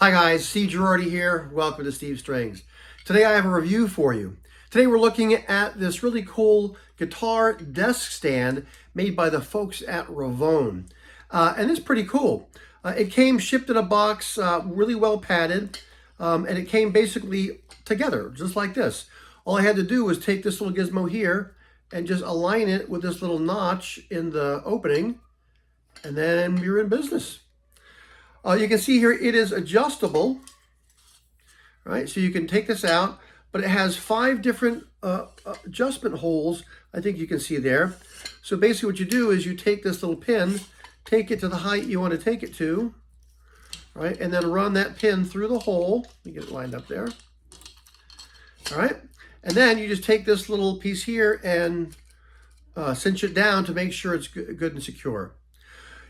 Hi guys, Steve Girardi here. Welcome to Steve Strings. Today I have a review for you. Today we're looking at this really cool guitar desk stand made by the folks at RVONE. And it's pretty cool. It came shipped in a box, really well padded, and it came basically together, just like this. All I had to do was take this little gizmo here and just align it with this little notch in the opening, and then you're in business. You can see here it is adjustable, right? So you can take this out, but it has 5 different adjustment holes, I think you can see there. So basically what you do is you take this little pin, take it to the height you want to take it to, right? And then run that pin through the hole. Let me get it lined up there. All right. And then you just take this little piece here and cinch it down to make sure it's good and secure.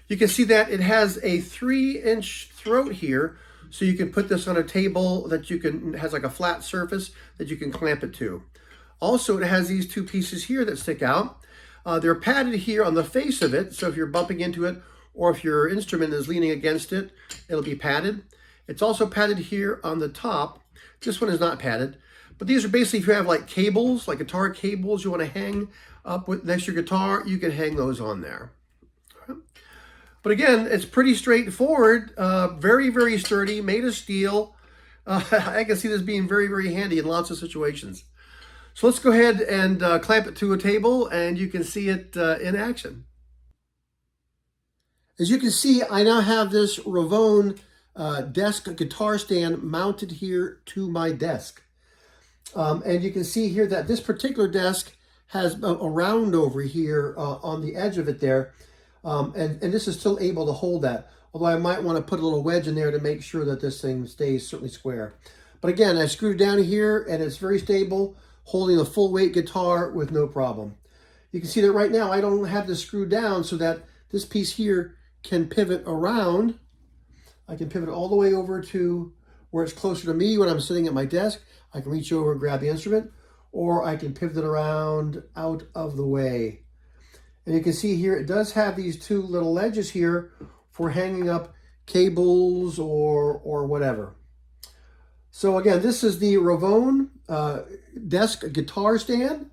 You can see that it has a 3-inch throat here, so you can put this on a table that has like a flat surface that you can clamp it to. Also, it has these 2 pieces here that stick out. They're padded here on the face of it, so if you're bumping into it or if your instrument is leaning against it, it'll be padded. It's also padded here on the top. This one is not padded, but these are basically if you have like cables, like guitar cables you want to hang up with next to your guitar, you can hang those on there. But again, it's pretty straightforward, very, very sturdy, made of steel. I can see this being very, very handy in lots of situations. So let's go ahead and clamp it to a table and you can see it in action. As you can see, I now have this RVONE desk guitar stand mounted here to my desk. And you can see here that this particular desk has a round over here on the edge of it there. And this is still able to hold that, although I might want to put a little wedge in there to make sure that this thing stays certainly square. But again, I screwed it down here and it's very stable, holding a full weight guitar with no problem. You can see that right now I don't have this screwed down so that this piece here can pivot around. I can pivot all the way over to where it's closer to me when I'm sitting at my desk. I can reach over and grab the instrument, or I can pivot it around out of the way. And you can see here, it does have these 2 little ledges here for hanging up cables or whatever. So again, this is the RVONE desk guitar stand.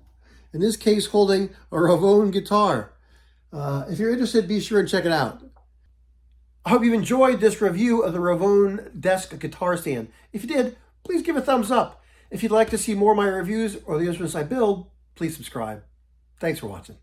In this case, holding a RVONE guitar. If you're interested, be sure and check it out. I hope you've enjoyed this review of the RVONE desk guitar stand. If you did, please give a thumbs up. If you'd like to see more of my reviews or the instruments I build, please subscribe. Thanks for watching.